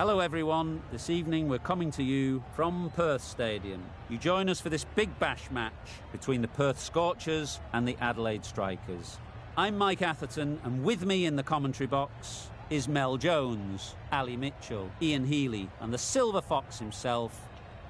Hello everyone, this evening we're coming to you from Perth Stadium. You join us for this big bash match between the Perth Scorchers and the Adelaide Strikers. I'm Mike Atherton, and with me in the commentary box is Mel Jones, Ali Mitchell, Ian Healy and the Silver Fox himself,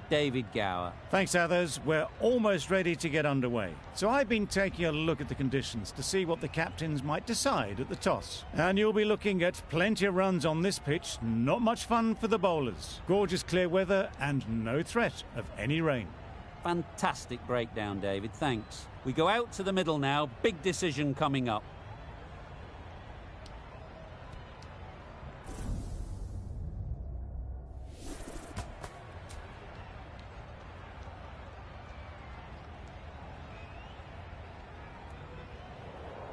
David Gower. Thanks, others. We're almost ready to get underway. So I've been taking a look at the conditions to see what the captains might decide at the toss. And you'll be looking at plenty of runs on this pitch, not much fun for the bowlers. Gorgeous clear weather and no threat of any rain. Fantastic breakdown, David, thanks. We go out to the middle now, big decision coming up.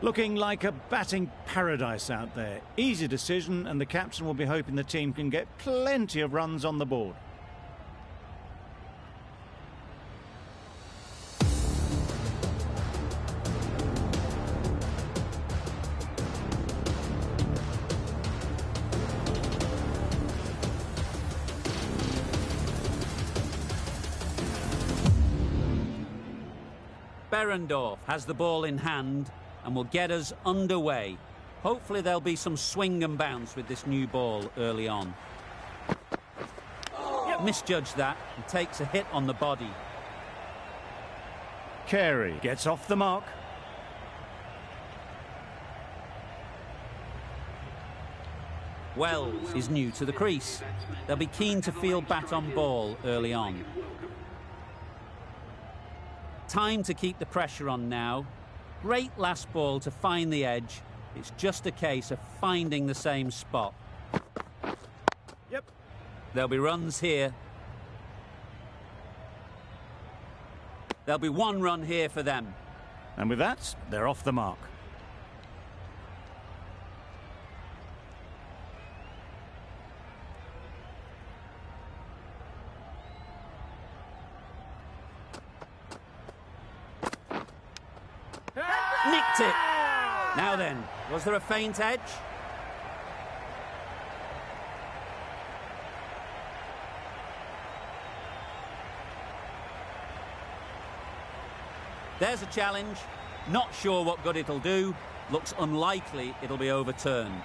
Looking like a batting paradise out there. Easy decision, and the captain will be hoping the team can get plenty of runs on the board. Behrendorff has the ball in hand and will get us underway. Hopefully there'll be some swing and bounce with this new ball early on. Misjudged that and takes a hit on the body. Carey gets off the mark. Wells is new to the crease. They'll be keen to field bat on ball early on. Time to keep the pressure on now. Great last ball to find the edge. It's just a case of finding the same spot. Yep. There'll be runs here. There'll be one run here for them. And with that, they're off the mark. Nicked it. Now then, was there a faint edge? There's a challenge. Not sure what good it'll do. Looks unlikely it'll be overturned.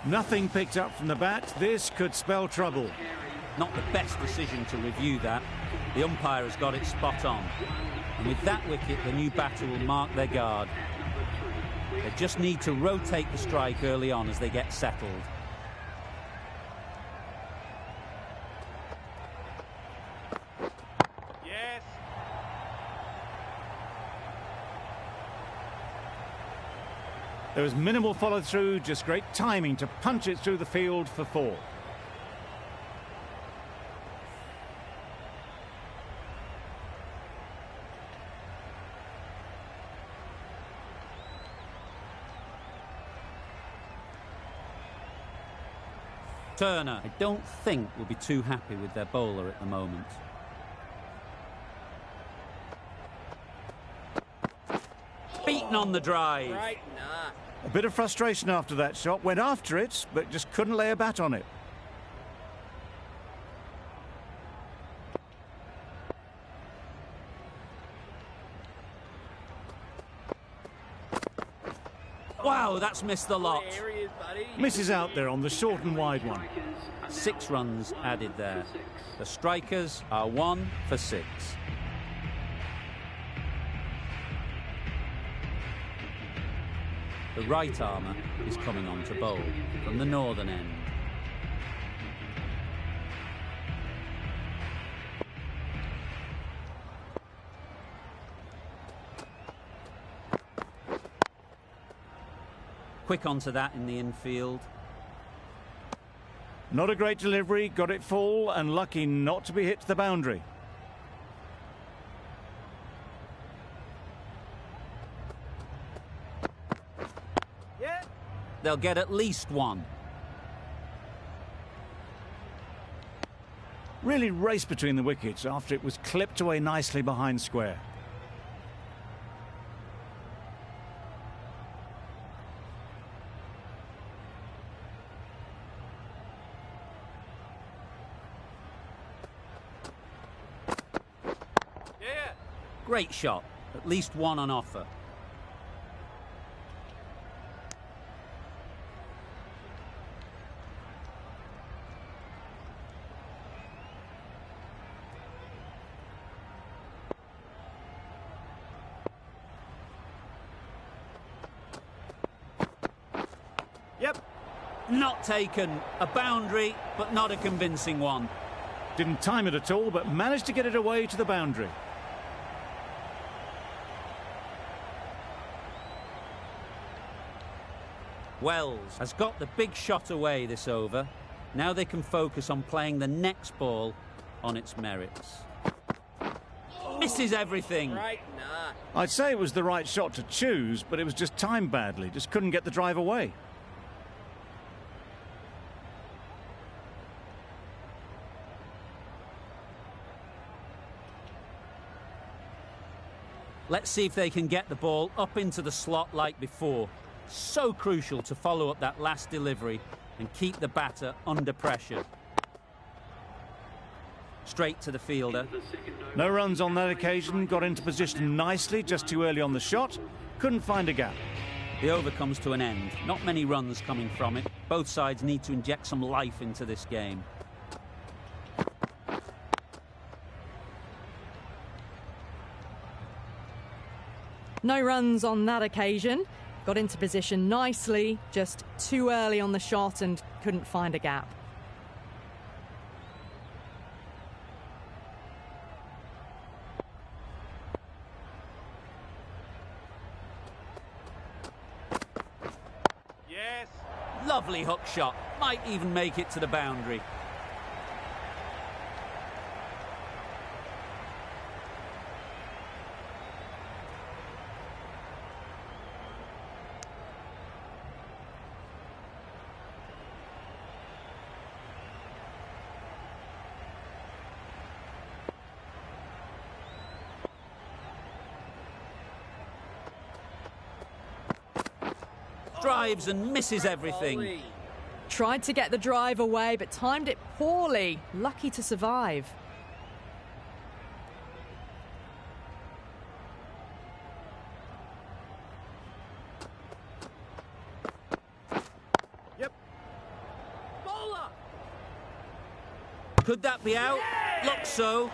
Nothing picked up from the bat. This could spell trouble. Not the best decision to review that. The umpire has got it spot on. And with that wicket, the new batter will mark their guard. They just need to rotate the strike early on as they get settled. Yes. There was minimal follow-through, just great timing to punch it through the field for 4. Turner, I don't think, will be too happy with their bowler at the moment. Beaten on the drive. Right, nah. A bit of frustration after that shot. Went after it, but just couldn't lay a bat on it. Wow, that's missed the lot. There he is, buddy. Misses out there on the short and wide one. 6 runs added there. The Strikers are 1 for 6. The right armour is coming on to bowl from the northern end. Quick onto that in the infield. Not a great delivery, got it full and lucky not to be hit to the boundary. Yeah. They'll get at least one. Really raced between the wickets after it was clipped away nicely behind square. Great shot. At least one on offer. Yep. Not taken. A boundary, but not a convincing one. Didn't time it at all, but managed to get it away to the boundary. Wells has got the big shot away this over. Now they can focus on playing the next ball on its merits. Misses everything. Right, nah. I'd say it was the right shot to choose, but it was just timed badly. Just couldn't get the drive away. Let's see if they can get the ball up into the slot like before. So crucial to follow up that last delivery and keep the batter under pressure. Straight to the fielder. No runs on that occasion, got into position nicely, just too early on the shot. Couldn't find a gap. The over comes to an end. Not many runs coming from it. Both sides need to inject some life into this game. No runs on that occasion. Got into position nicely, just too early on the shot and couldn't find a gap. Yes. Lovely hook shot. Might even make it to the boundary. Drives and misses everything. Tried to get the drive away, but timed it poorly. Lucky to survive. Yep. Bowler. Could that be out? Yeah! Looks so.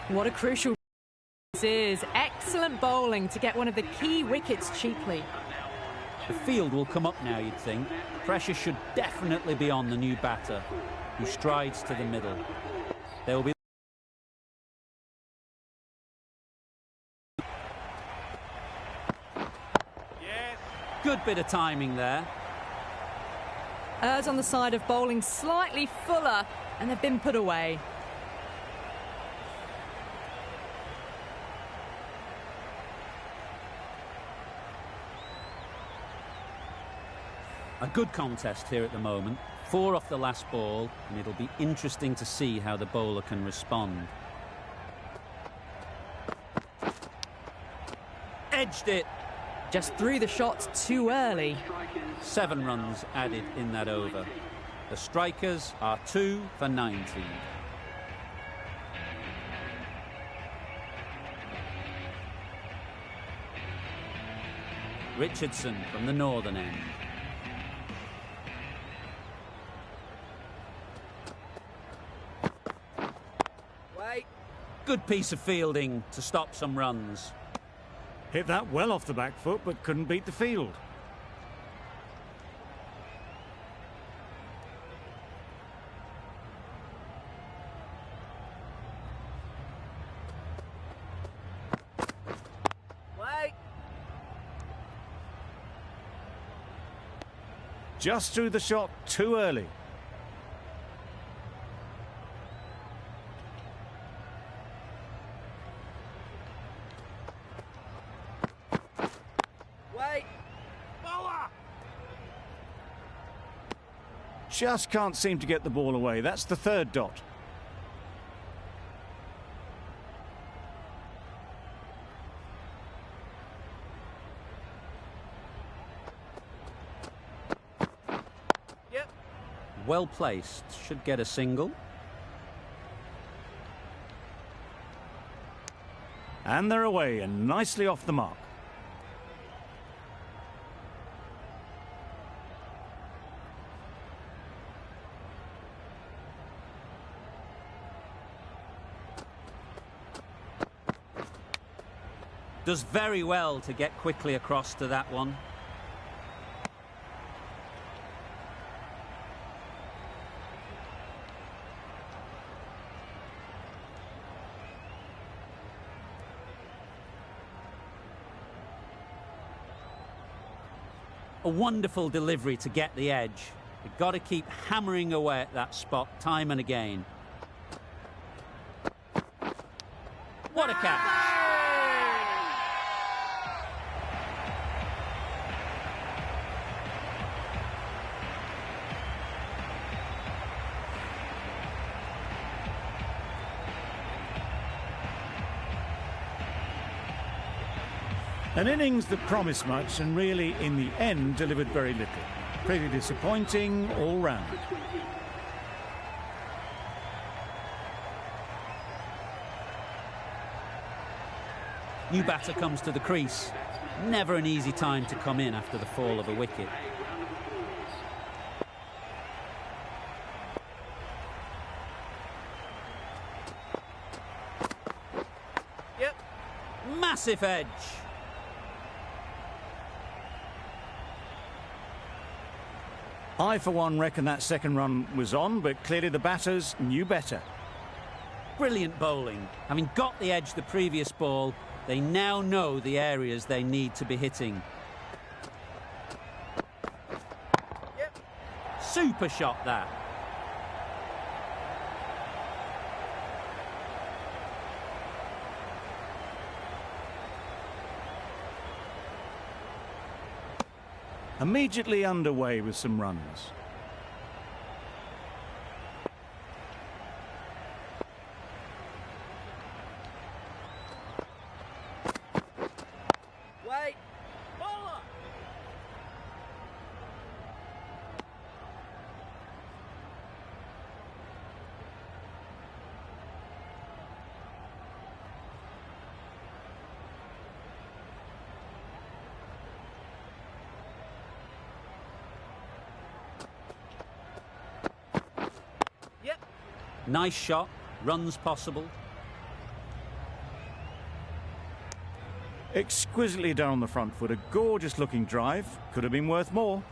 What a crucial this is. Excellent bowling to get one of the key wickets cheaply. The field will come up now, you'd think. Pressure should definitely be on the new batter, who strides to the middle. There will be Yes. good bit of timing there. Errs on the side of bowling slightly fuller, and they've been put away. A good contest here at the moment. 4 off the last ball, and it'll be interesting to see how the bowler can respond. Edged it. Just threw the shot too early. 7 runs added in that over. The strikers are 2 for 19. Richardson from the northern end. Wait. Good piece of fielding to stop some runs. Hit that well off the back foot, but couldn't beat the field. Wait. Just threw the shot too early. Wait. Bowler. Just can't seem to get the ball away. That's the third dot. Yep. Well placed, should get a single. And they're away and nicely off the mark. Does very well to get quickly across to that one. A wonderful delivery to get the edge. You've got to keep hammering away at that spot time and again. What a catch! An innings that promised much and really, in the end, delivered very little. Pretty disappointing all round. New batter comes to the crease. Never an easy time to come in after the fall of a wicket. Yep. Massive edge. I, for one, reckon that second run was on, but clearly the batters knew better. Brilliant bowling. Having got the edge the previous ball, they now know the areas they need to be hitting. Yep. Super shot that. Immediately underway with some runs. Wait. Bowler. Yep. Nice shot. Runs possible. Exquisitely done on the front foot. A gorgeous looking drive. Could have been worth more.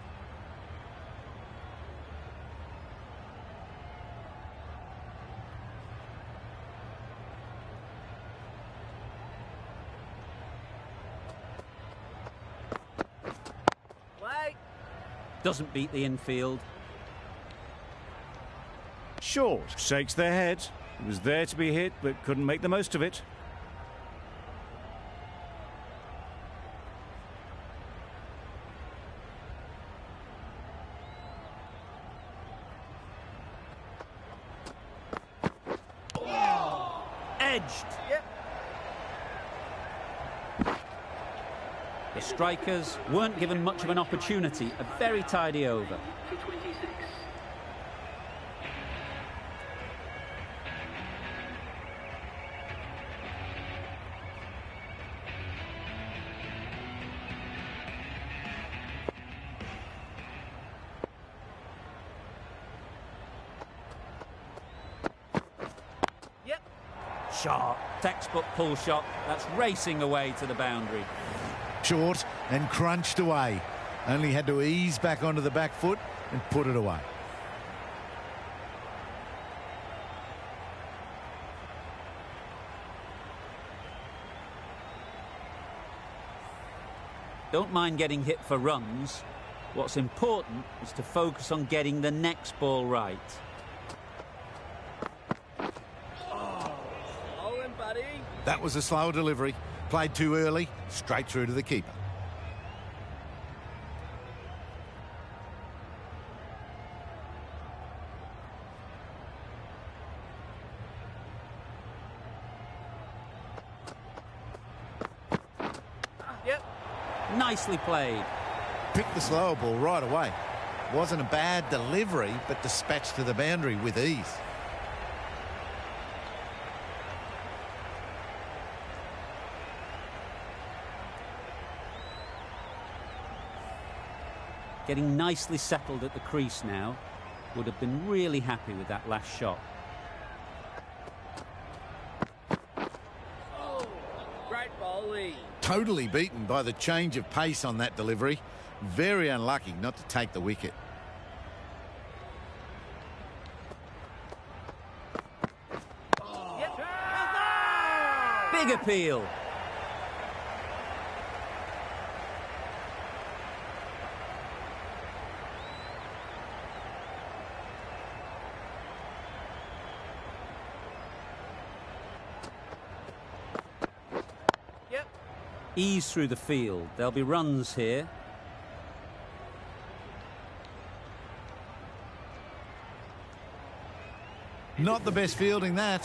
Wait. Doesn't beat the infield. Short. Shakes their head. It was there to be hit, but couldn't make the most of it. Edged. Yep. The strikers weren't given much of an opportunity. A very tidy over. shot. Textbook pull shot. That's racing away to the boundary. Short and crunched away. Only had to ease back onto the back foot and put it away. Don't mind getting hit for runs. What's important is to focus on getting the next ball right. That was a slower delivery. Played too early, straight through to the keeper. Yep. Nicely played. Picked the slower ball right away. Wasn't a bad delivery, but dispatched to the boundary with ease. Getting nicely settled at the crease now. Would have been really happy with that last shot. Oh, great bowling. Totally beaten by the change of pace on that delivery. Very unlucky not to take the wicket. Yep. Big appeal. Yep. Ease through the field. There'll be runs here. Not the best fielding that.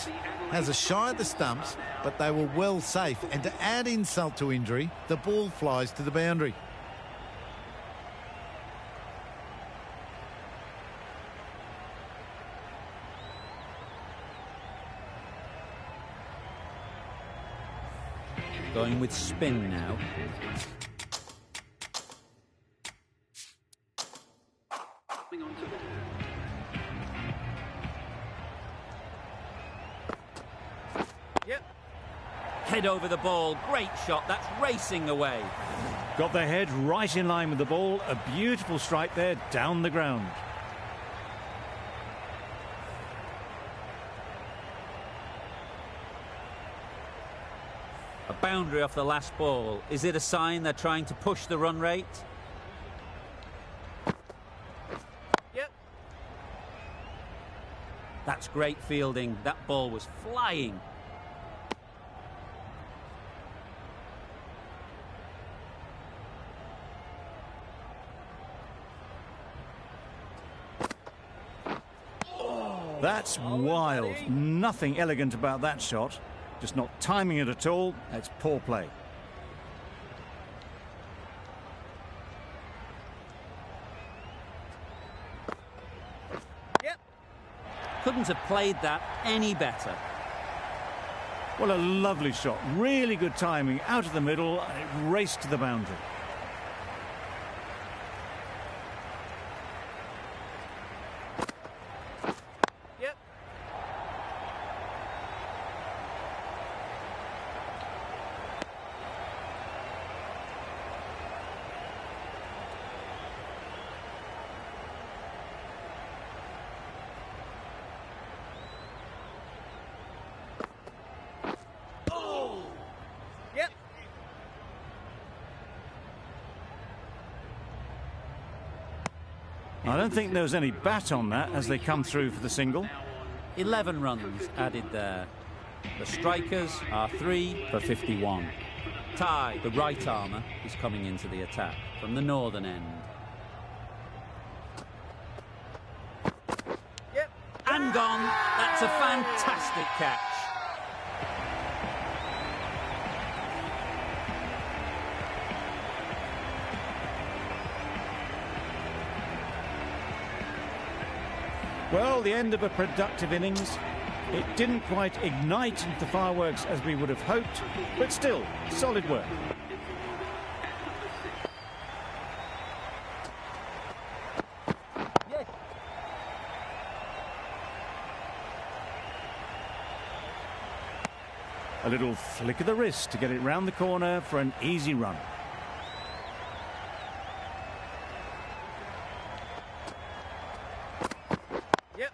Has a shy at the stumps, but they were well safe. And to add insult to injury, the ball flies to the boundary. Going with spin now. Yep. Head over the ball. Great shot. That's racing away. Got their head right in line with the ball. A beautiful strike there down the ground. A boundary off the last ball. Is it a sign they're trying to push the run rate? Yep. That's great fielding. That ball was flying. That's wild. Nothing elegant about that shot. Just not timing it at all. That's poor play. Yep. Couldn't have played that any better. Well, a lovely shot. Really good timing. Out of the middle. And it raced to the boundary. Yep. Yep. I don't think there was any bat on that as they come through for the single. 11 runs added there. The strikers are 3 for 51. Ty, the right armour, is coming into the attack from the northern end. Yep. And gone. That's a fantastic catch. Well, the end of a productive innings. It didn't quite ignite the fireworks as we would have hoped, but still, solid work. Yes. A little flick of the wrist to get it round the corner for an easy run. Yep.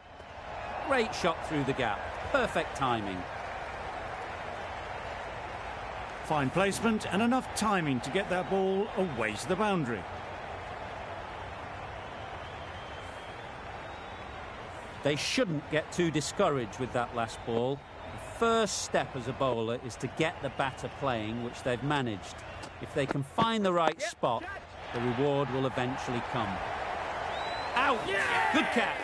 Great shot through the gap. Perfect timing. Fine placement and enough timing to get that ball away to the boundary. They shouldn't get too discouraged with that last ball. The first step as a bowler is to get the batter playing, which they've managed. If they can find the right spot, the reward will eventually come. Out! Yeah! Good catch!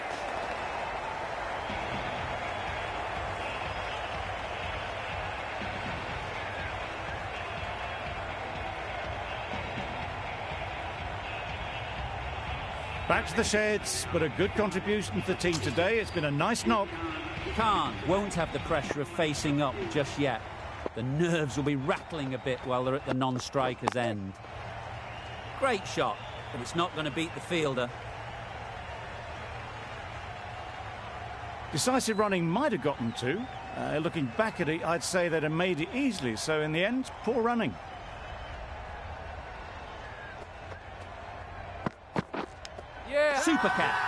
Back to the sheds, but a good contribution to the team today. It's been a nice knock. Khan won't have the pressure of facing up just yet. The nerves will be rattling a bit while they're at the non-striker's end. Great shot, but it's not going to beat the fielder. Decisive running might have gotten two. Looking back at it, I'd say they'd have made it easily. So in the end, poor running. Yeah. Super catch.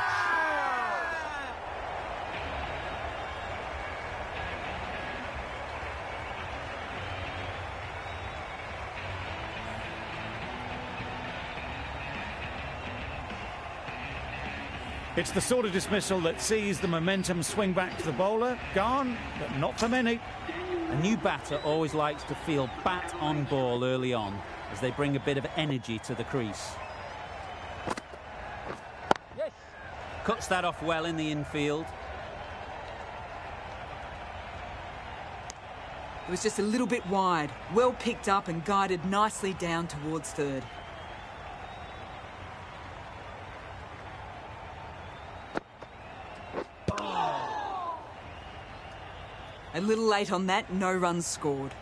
It's the sort of dismissal that sees the momentum swing back to the bowler. Gone, but not for many. A new batter always likes to feel bat on ball early on, as they bring a bit of energy to the crease. Yes. Cuts that off well in the infield. It was just a little bit wide, well picked up and guided nicely down towards third. A little late on that, no runs scored.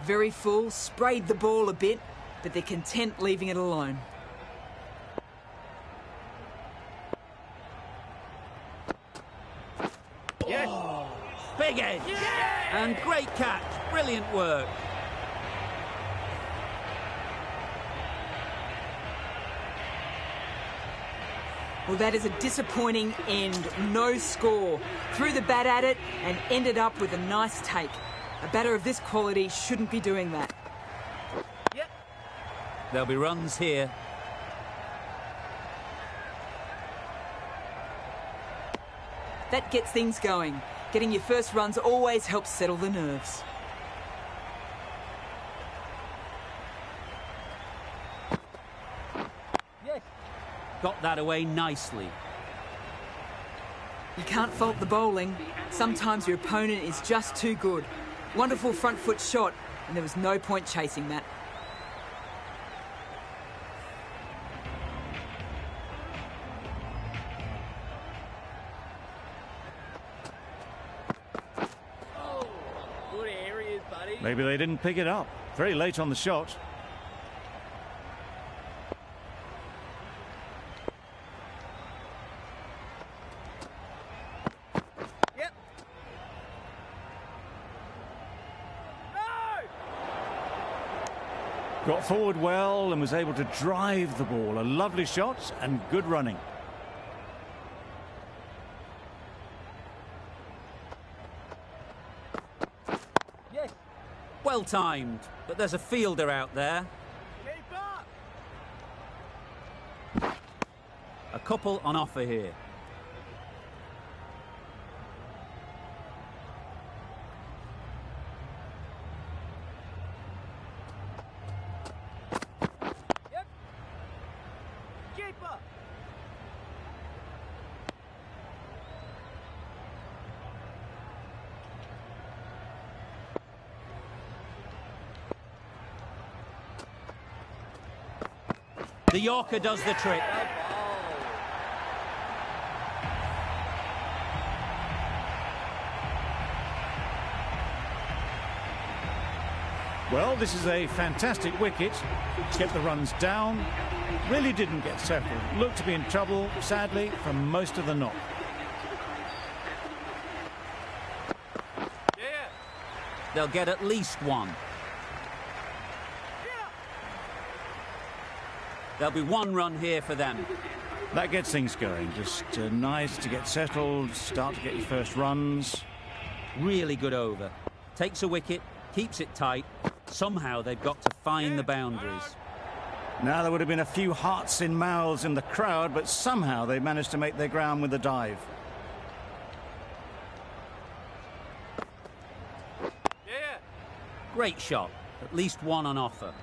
Very full, sprayed the ball a bit, but they're content leaving it alone. Yes. Big edge. Yeah! And great catch. Brilliant work. Well, that is a disappointing end. No score. Threw the bat at it and ended up with a nice take. A batter of this quality shouldn't be doing that. Yep. There'll be runs here. That gets things going. Getting your first runs always helps settle the nerves. Yes. Got that away nicely. You can't fault the bowling. Sometimes your opponent is just too good. Wonderful front foot shot, and there was no point chasing that. Oh, good areas, buddy. Maybe they didn't pick it up. Very late on the shot. Yep. No! Got forward well and was able to drive the ball. A lovely shot and good running. Yes. Well timed, but there's a fielder out there. Keep up. A couple on offer here. Yep. Keep up. The Yorker does the trick. Well, this is a fantastic wicket. Get the runs down Really didn't get settled. Looked to be in trouble, sadly, for most of the knock. They'll get at least one. There'll be one run here for them. That gets things going. Just nice to get settled, start to get your first runs. Really good over. Takes a wicket, keeps it tight. Somehow they've got to find the boundaries. Now, there would have been a few hearts in mouths in the crowd, but somehow they managed to make their ground with the dive. Great shot. At least one on offer.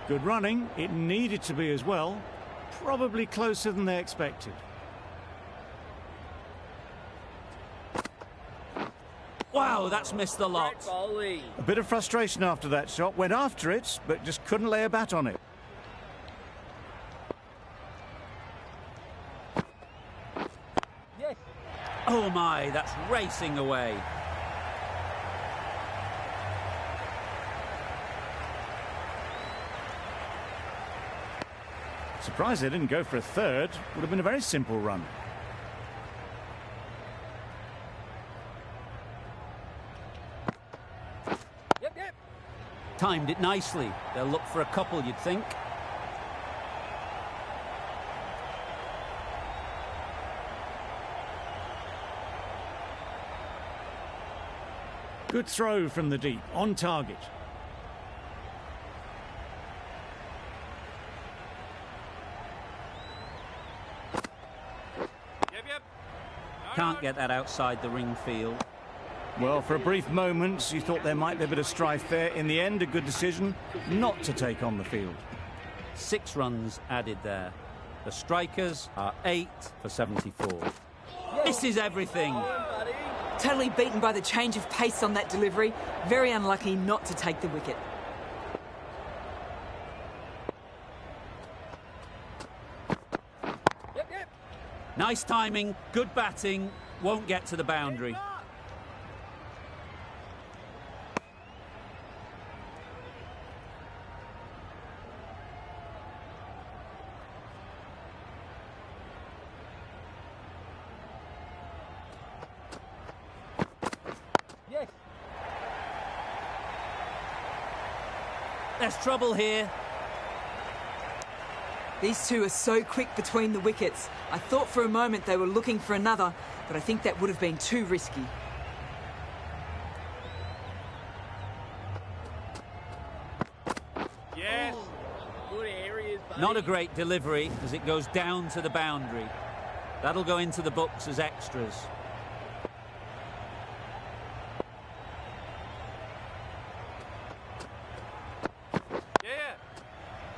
Good running. It needed to be as well. Probably closer than they expected. Wow, that's missed the lot. A bit of frustration after that shot. Went after it, but just couldn't lay a bat on it. Yes. Oh my, that's racing away. Surprised they didn't go for a third. Would have been a very simple run. Yep. Timed it nicely. They'll look for a couple, you'd think. Good throw from the deep, on target. Can't get that outside the ring field. Well, for a brief moment, you thought there might be a bit of strife there. In the end, a good decision not to take on the field. 6 runs added there. The strikers are 8 for 74. This is everything. Totally beaten by the change of pace on that delivery. Very unlucky not to take the wicket. Yep. Nice timing, good batting, won't get to the boundary. Yes. There's trouble here. These two are so quick between the wickets. I thought for a moment they were looking for another, but I think that would have been too risky. Yes. Good areas, buddy. Not a great delivery as it goes down to the boundary. That'll go into the books as extras.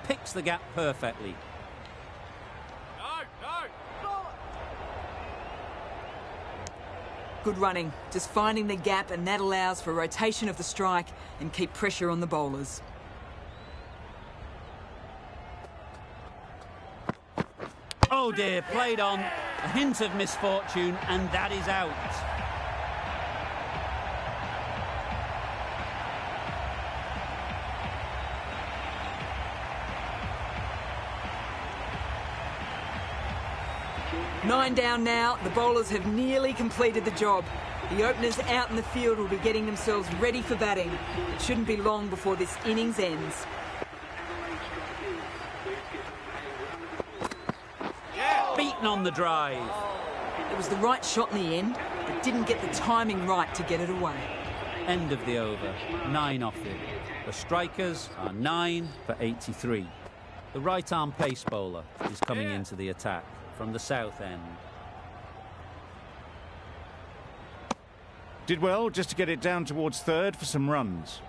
Picks the gap perfectly. Good running, just finding the gap, and that allows for rotation of the strike and keep pressure on the bowlers. Oh dear, played on. A hint of misfortune, and that is out. Nine down now. The bowlers have nearly completed the job. The openers out in the field will be getting themselves ready for batting. It shouldn't be long before this innings ends. Beaten on the drive. It was the right shot in the end, but didn't get the timing right to get it away. End of the over. 9 off it. The strikers are 9 for 83. The right-arm pace bowler is coming into the attack from the south end. Did well just to get it down towards third for some runs.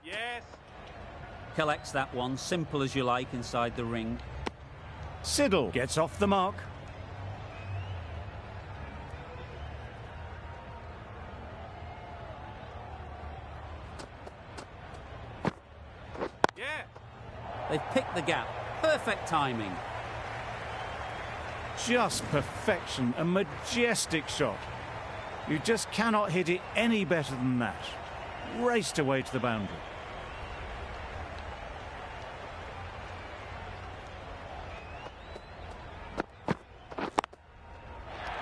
Yes. Collects that one, simple as you like, inside the ring. Siddle gets off the mark. They've picked the gap. Perfect timing. just perfection, a majestic shot. You just cannot hit it any better than that. Raced away to the boundary.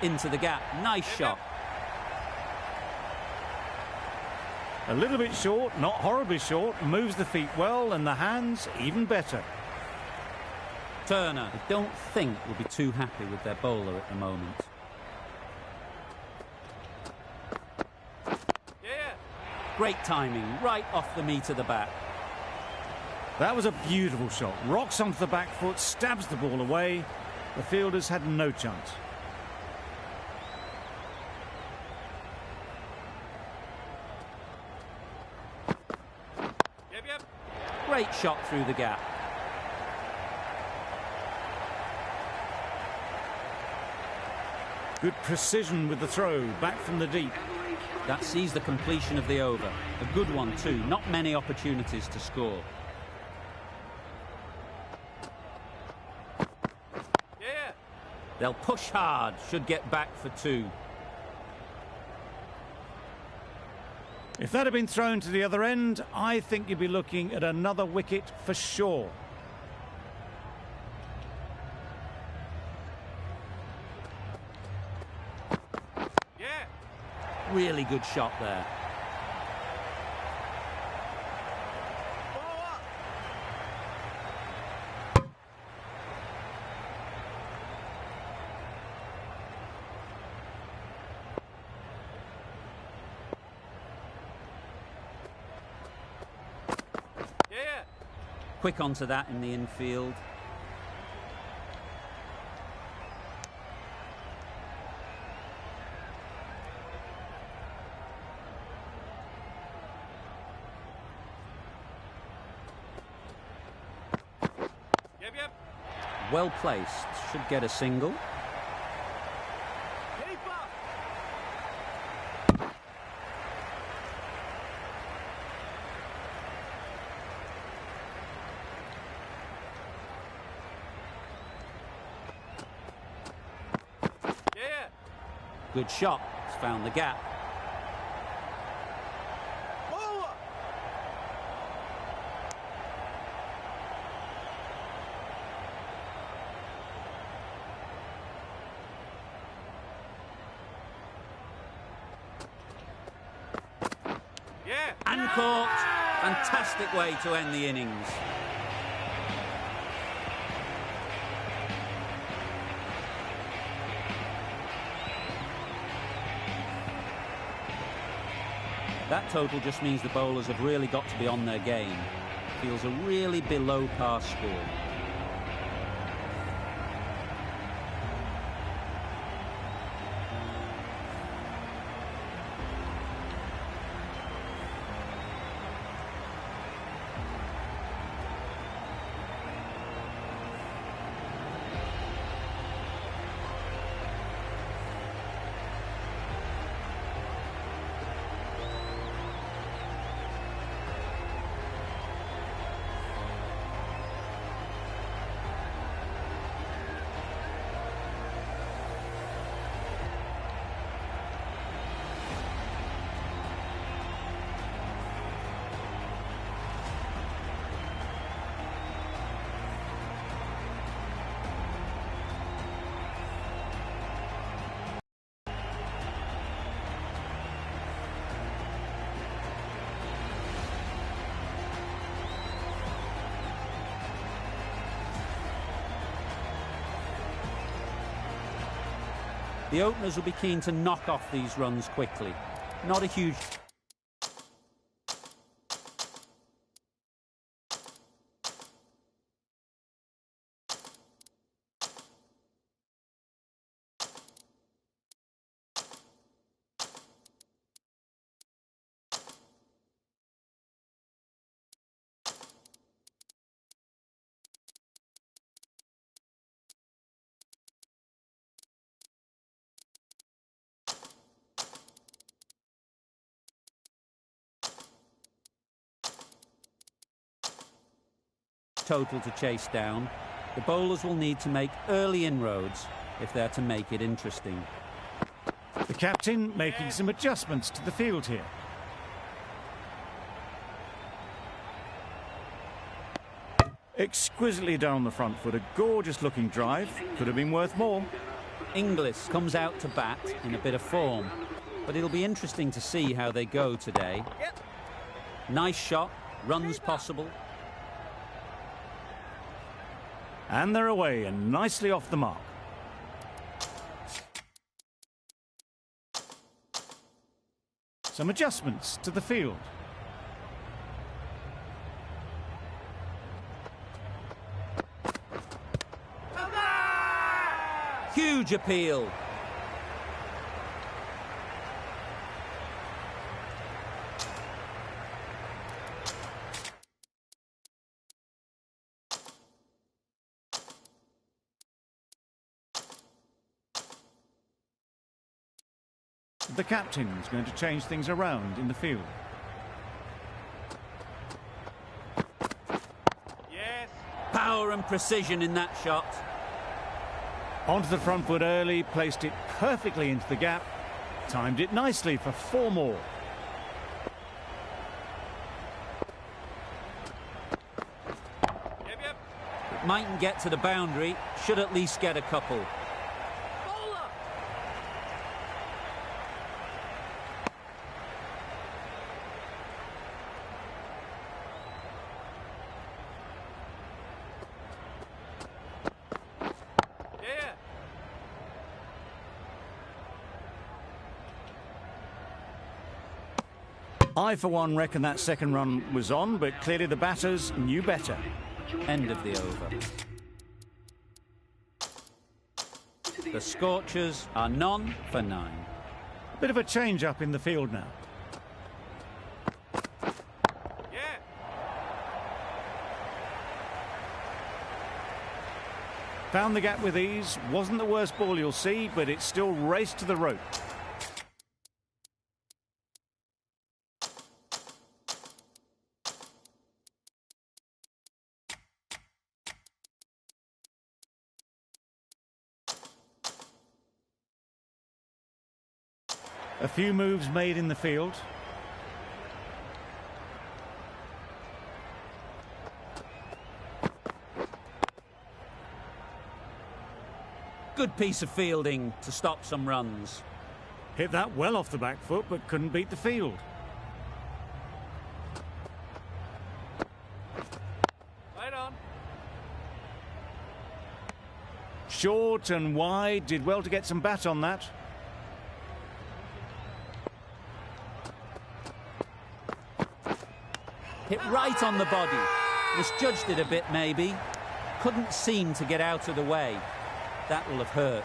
Into the gap. Nice shot. A little bit short, not horribly short. Moves the feet well and the hands even better. Turner, I don't think will be too happy with their bowler at the moment. Great timing, right off the meat of the bat. That was a beautiful shot. Rocks onto the back foot, stabs the ball away. The fielders had no chance. Great shot through the gap. Good precision with the throw, back from the deep. That sees the completion of the over. A good one too, not many opportunities to score. They'll push hard, should get back for two. If that had been thrown to the other end, I think you'd be looking at another wicket for sure. Really good shot there. Quick onto that in the infield. Well placed, should get a single. Good shot, it's found the gap. And caught. Fantastic way to end the innings. That total just means the bowlers have really got to be on their game. Feels a really below par score. The openers will be keen to knock off these runs quickly. Not a huge... total to chase down. The bowlers will need to make early inroads if they're to make it interesting. The captain making some adjustments to the field here. Exquisitely down the front foot, a gorgeous looking drive. Could have been worth more. Inglis comes out to bat in a bit of form, but it'll be interesting to see how they go today. Nice shot, runs possible. And they're away and nicely off the mark. Some adjustments to the field. Huge appeal. The captain's going to change things around in the field. Yes. Power and precision in that shot. Onto the front foot early, placed it perfectly into the gap, timed it nicely for 4 more. Yep. Mightn't get to the boundary, should at least get a couple. Bowler. Yeah. I, for one, reckon that second run was on, but clearly the batters knew better. End of the over. The Scorchers are none for 9. Bit of a change-up in the field now. Yeah. Found the gap with ease. Wasn't the worst ball you'll see, but it still raced to the rope. A few moves made in the field. Good piece of fielding to stop some runs. Hit that well off the back foot, but couldn't beat the field. Right on. Short and wide, did well to get some bat on that. Hit right on the body. Misjudged it a bit, maybe. Couldn't seem to get out of the way. That will have hurt.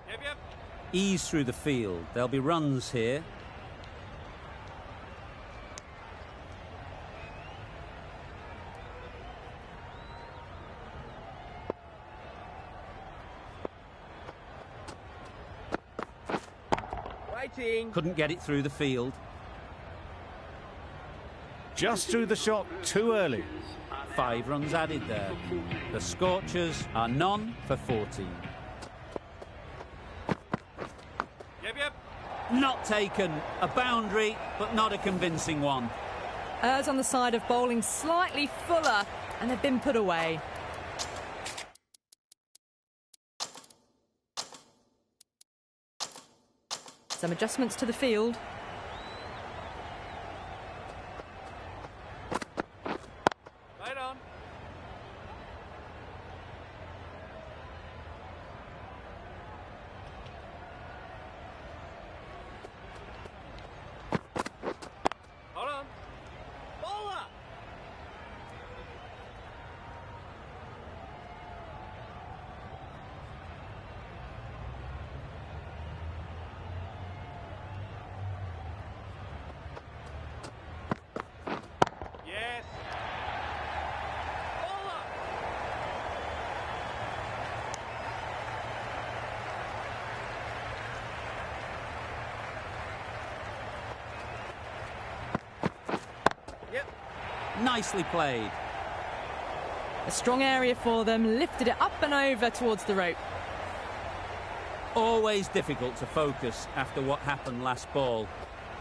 Yep. Ease through the field. There'll be runs here. Waiting. Couldn't get it through the field. Just threw the shot too early. 5 runs added there. The Scorchers are none for 14. Yep. Not taken. A boundary, but not a convincing one. Errs on the side of bowling slightly fuller, and they've been put away. Some adjustments to the field. Right on. Hold on. Bowler. Nicely played. A strong area for them, lifted it up and over towards the rope. Always difficult to focus after what happened last ball,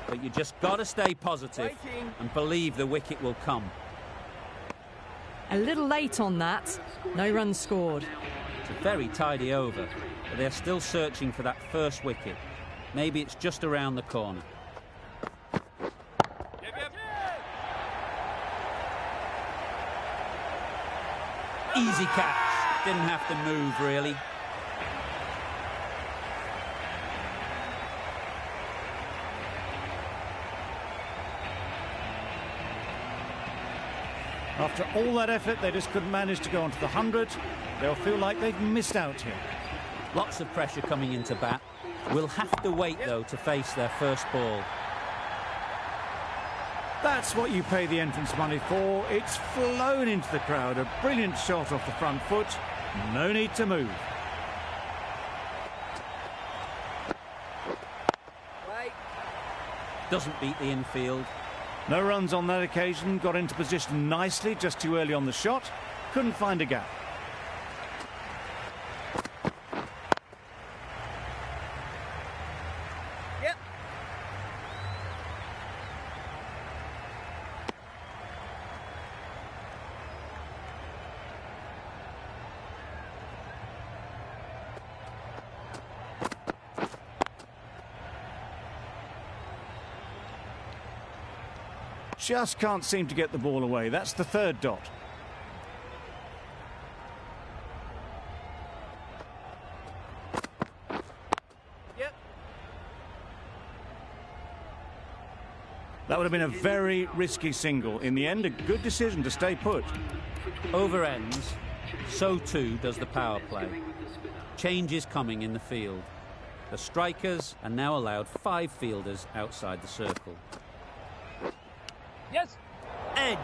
but you just got to stay positive and believe the wicket will come. A little late on that. No runs scored. It's a very tidy over, but they're still searching for that first wicket. Maybe it's just around the corner. Easy catch. Didn't have to move, really. After all that effort, they just couldn't manage to go onto the 100. They'll feel like they've missed out here. Lots of pressure coming into bat. We'll have to wait, though, to face their first ball. That's what you pay the entrance money for. It's flown into the crowd. A brilliant shot off the front foot. No need to move. Doesn't beat the infield. No runs on that occasion. Got into position nicely, just too early on the shot. Couldn't find a gap. Just can't seem to get the ball away. That's the third dot. That would have been a very risky single. In the end, a good decision to stay put. Over ends, so too does the power play. Change is coming in the field. The strikers are now allowed 5 fielders outside the circle. Yes. Edge,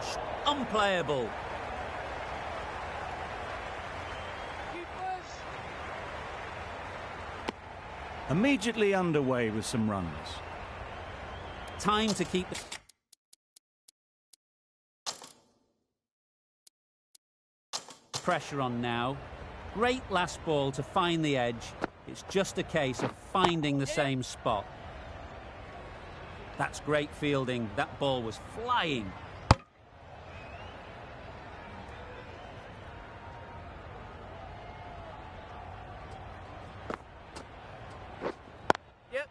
unplayable. Immediately underway with some runs. Time to keep the pressure on now. Great last ball to find the edge. It's just a case of finding the same spot. That's great fielding. That ball was flying. Yep.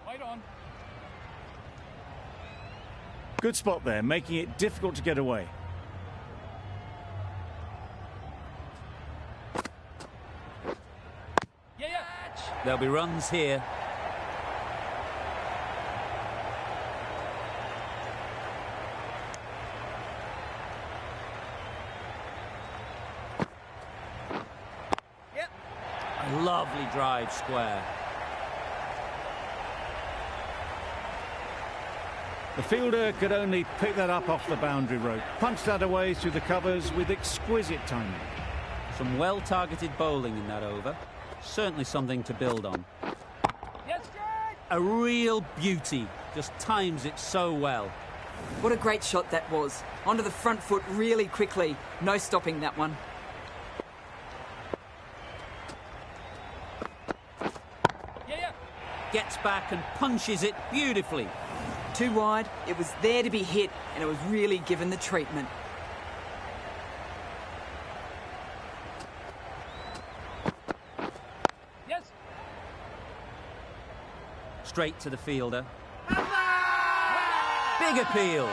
Right on. Good spot there, making it difficult to get away. Yeah. There'll be runs here. Yep. A lovely drive square. The fielder could only pick that up off the boundary rope. Punched that away through the covers with exquisite timing. Some well-targeted bowling in that over. Certainly something to build on. Yes. A real beauty. Just times it so well. What a great shot that was. Onto the front foot really quickly. No stopping that one. Yeah. Gets back and punches it beautifully. Too wide, it was there to be hit, and it was really given the treatment. Yes. Straight to the fielder. Big appeal.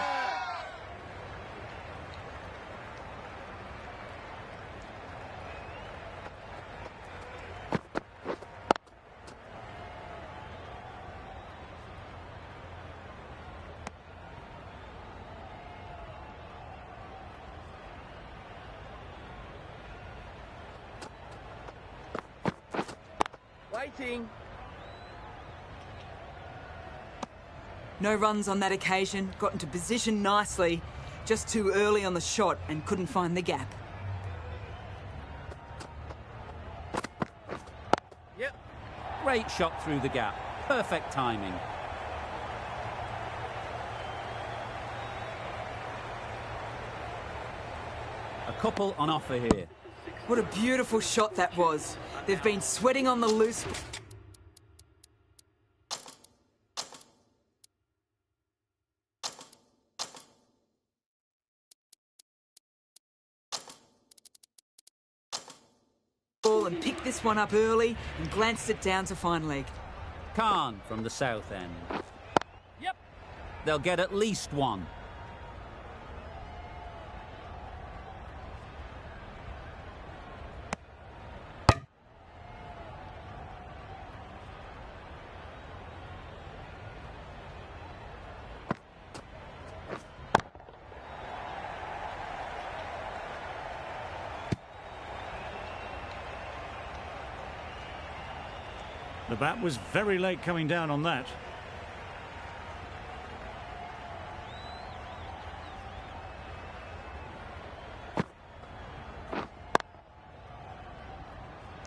Waiting. No runs on that occasion, got into position nicely. Just too early on the shot and couldn't find the gap. Yep. Great shot through the gap. Perfect timing. A couple on offer here. What a beautiful shot that was. They've been sweating on the loose. And picked this one up early and glanced it down to fine leg. Khan from the south end. Yep. They'll get at least one. The bat was very late coming down on that.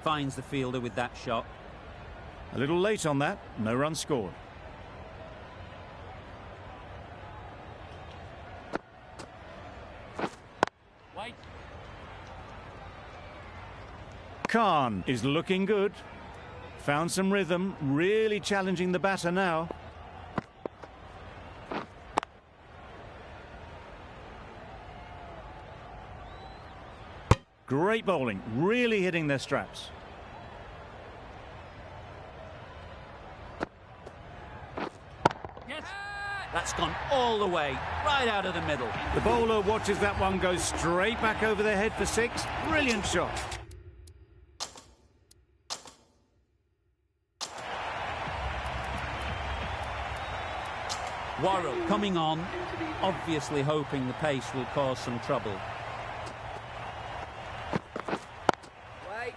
Finds the fielder with that shot. A little late on that, no run scored. White. Khan is looking good. Found some rhythm, really challenging the batter now. Great bowling, really hitting their straps. Yes. That's gone all the way, right out of the middle. The bowler watches that one go straight back over their head for six. Brilliant shot. Worrell coming on, obviously hoping the pace will cause some trouble. Wait.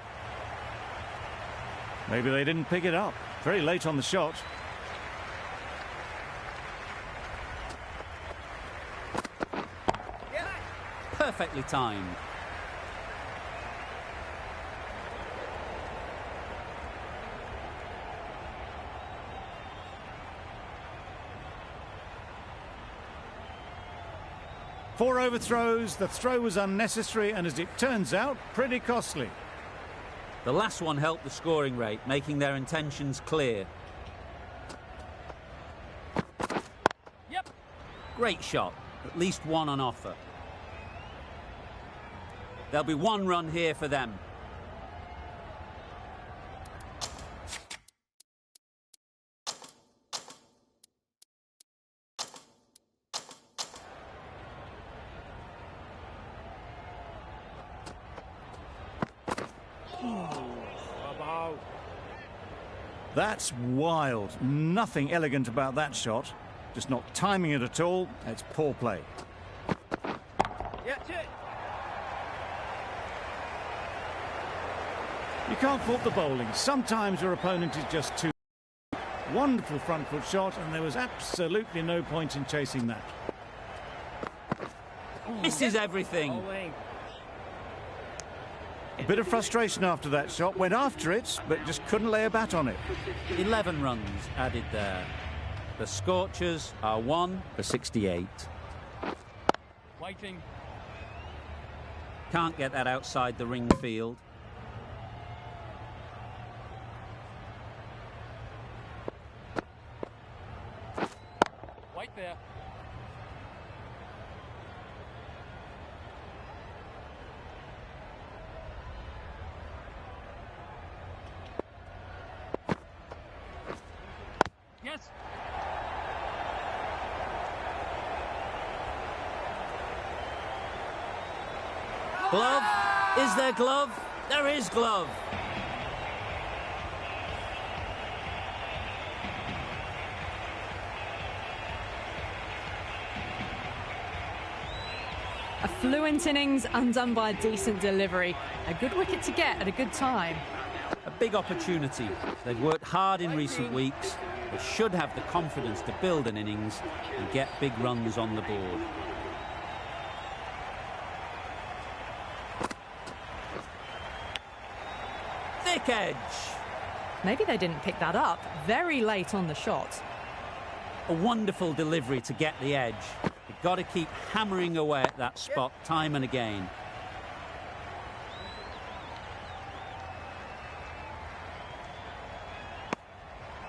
Maybe they didn't pick it up. Very late on the shot. Yeah. Perfectly timed. Four overthrows, the throw was unnecessary and, as it turns out, pretty costly. The last one helped the scoring rate, making their intentions clear. Yep. Great shot, at least one on offer. There'll be one run here for them. That's wild. Nothing elegant about that shot. Just not timing it at all. It's poor play. Yeah, it. You can't fault the bowling. Sometimes your opponent is just too... Wonderful front foot shot, and there was absolutely no point in chasing that. Misses everything. Bowling. A bit of frustration after that shot. Went after it, but just couldn't lay a bat on it. 11 runs added there. The Scorchers are 1 for 68. Waiting. Can't get that outside the ring field. Wait there. Yes. Glove? Is there glove? There is glove. A fluent innings undone by a decent delivery. A good wicket to get at a good time. A big opportunity. They've worked hard in recent weeks. They should have the confidence to build an innings and get big runs on the board. Thick edge. Maybe they didn't pick that up very late on the shot. A wonderful delivery to get the edge. You've got to keep hammering away at that spot time and again.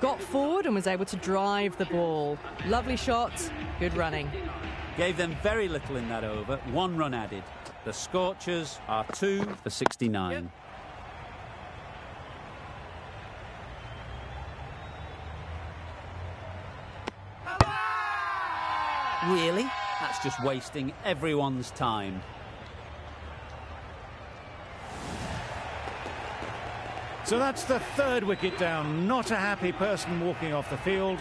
Got forward and was able to drive the ball. Lovely shot, good running. Gave them very little in that over. 1 run added. The Scorchers are 2 for 69. Really? That's just wasting everyone's time. So that's the 3rd wicket down. Not a happy person walking off the field.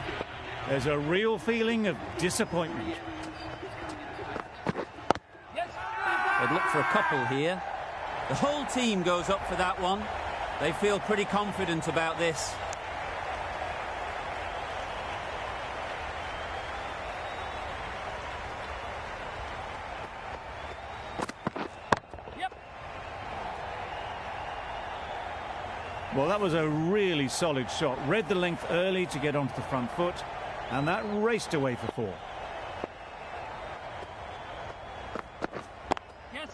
There's a real feeling of disappointment. They'd look for a couple here. The whole team goes up for that one. They feel pretty confident about this. Well, that was a really solid shot. Read the length early to get onto the front foot, and that raced away for 4. Yes.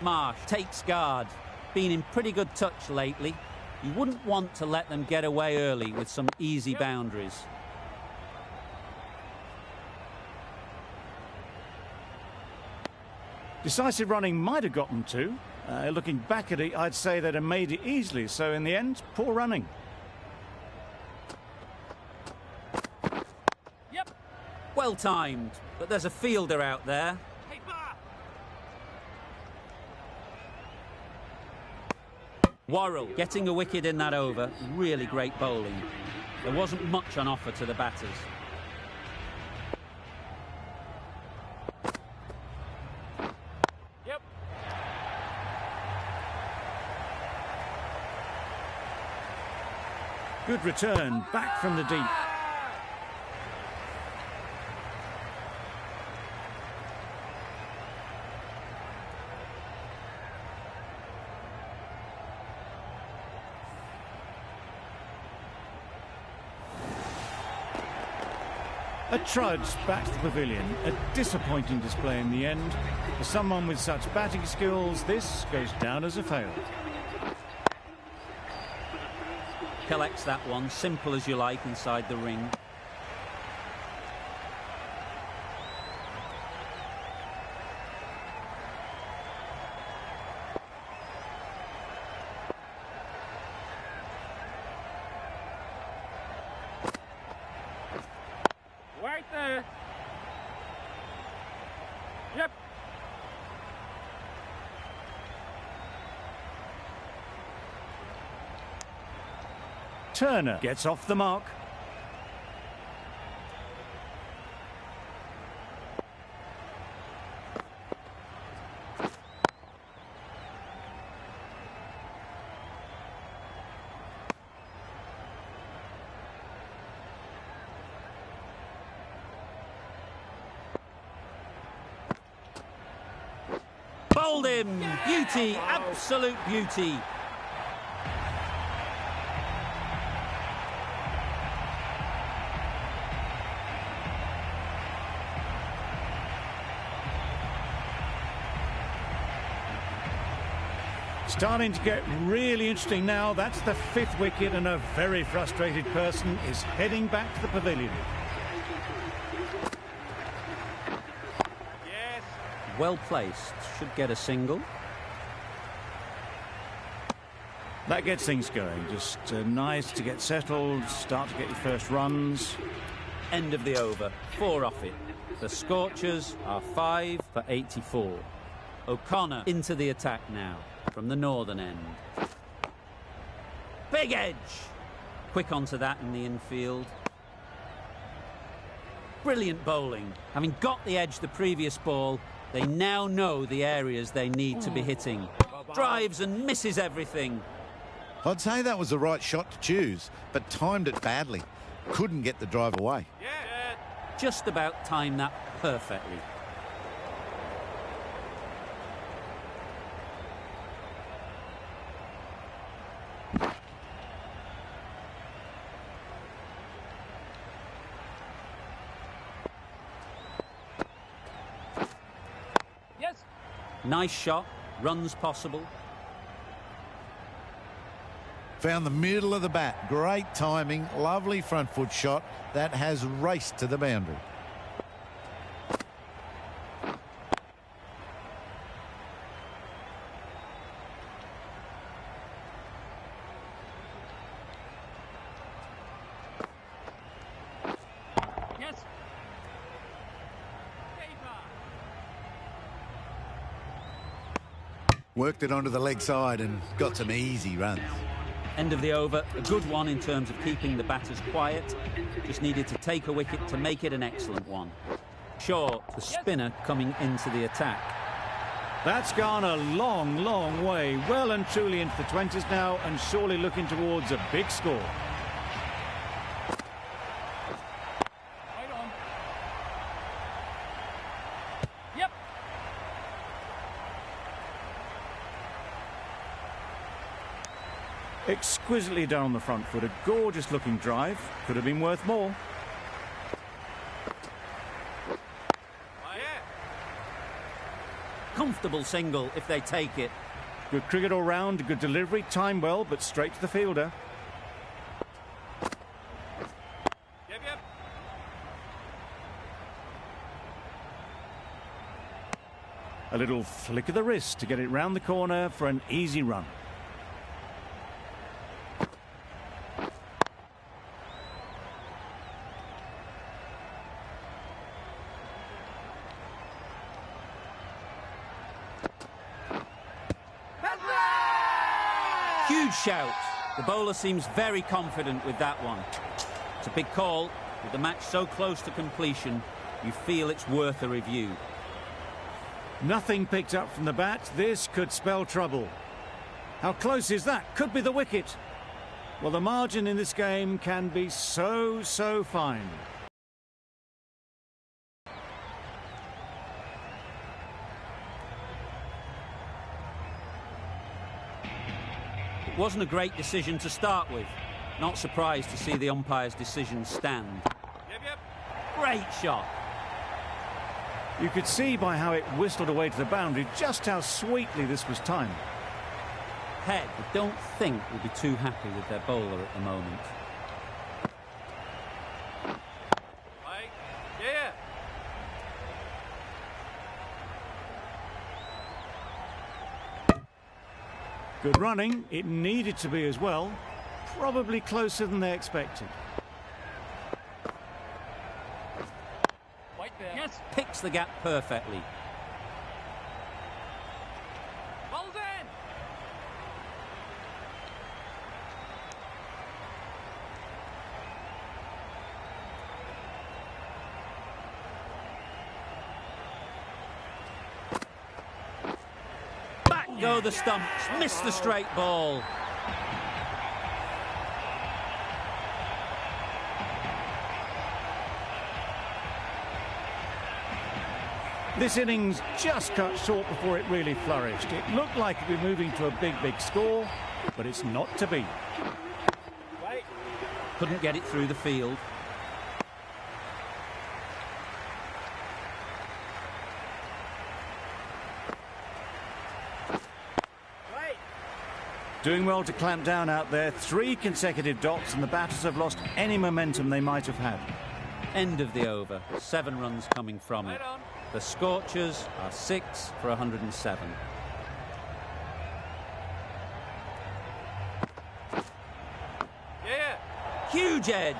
Marsh takes guard. Been in pretty good touch lately. You wouldn't want to let them get away early with some easy boundaries. Decisive running might have gotten 2. Looking back at it, I'd say they'd have made it easily. So in the end, poor running. Yep. Well timed, but there's a fielder out there. Hey, bar. Worrell getting a wicket in that over. Really great bowling. There wasn't much on offer to the batters. Yep. Good return, back from the deep. A trudge back to the pavilion. A disappointing display in the end. For someone with such batting skills, this goes down as a fail. Collects that one, simple as you like, inside the ring. Right there. Yep. Turner gets off the mark. Bowled him! Beauty, absolute beauty. Starting to get really interesting now. That's the 5th wicket, and a very frustrated person is heading back to the pavilion. Yes. Well placed, should get a single. That gets things going. Just nice to get settled, start to get your first runs. End of the over, 4 off it. The Scorchers are 5 for 84. O'Connor into the attack now from the northern end. Big edge! Quick onto that in the infield. Brilliant bowling. Having got the edge the previous ball, they now know the areas they need to be hitting. Drives and misses everything. I'd say that was the right shot to choose, but timed it badly. Couldn't get the drive away. Yeah. just about timed that perfectly. Yes. Nice shot, runs possible. Found the middle of the bat. Great timing, lovely front foot shot that has raced to the boundary. Yes. Worked it onto the leg side and got some easy runs. End of the over, a good one in terms of keeping the batters quiet. Just needed to take a wicket to make it an excellent one. Shaw, the spinner, coming into the attack. That's gone a long, long way. Well and truly into the 20s now, and surely looking towards a big score. Right on. Yep. Exquisitely down the front foot. A gorgeous looking drive. Could have been worth more. Comfortable single if they take it. Good cricket all round, good delivery, timed well, but straight to the fielder. Yep. A little flick of the wrist to get it round the corner for an easy run. Huge shout. The bowler seems very confident with that one. It's a big call. With the match so close to completion, you feel it's worth a review. Nothing picked up from the bat. This could spell trouble. How close is that? Could be the wicket. Well, the margin in this game can be so fine. It wasn't a great decision to start with. Not surprised to see the umpire's decision stand. Yep. Great shot. You could see by how it whistled away to the boundary just how sweetly this was timed. Head, I don't think, will be too happy with their bowler at the moment. Right. Yeah. Good running. It needed to be as well. Probably closer than they expected. Right there. Yes. Picks the gap perfectly. Ball's in. Back go the stumps. Missed the straight ball. This innings just cut short before it really flourished. It looked like it would be moving to a big score, but it's not to be. Right. Couldn't get it through the field. Right. Doing well to clamp down out there. 3 consecutive dots, and the batters have lost any momentum they might have had. End of the over. 7 runs coming from it. Right on. The Scorchers are 6 for 107. Yeah. Huge edge.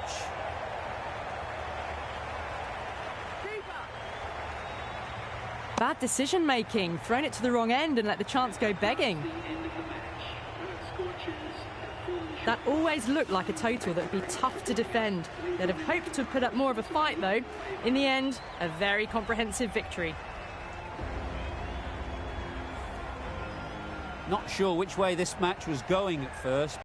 Bad decision making. Thrown it to the wrong end and let the chance go begging. That always looked like a total that would be tough to defend. They'd have hoped to put up more of a fight, though. In the end, a very comprehensive victory. Not sure which way this match was going at first.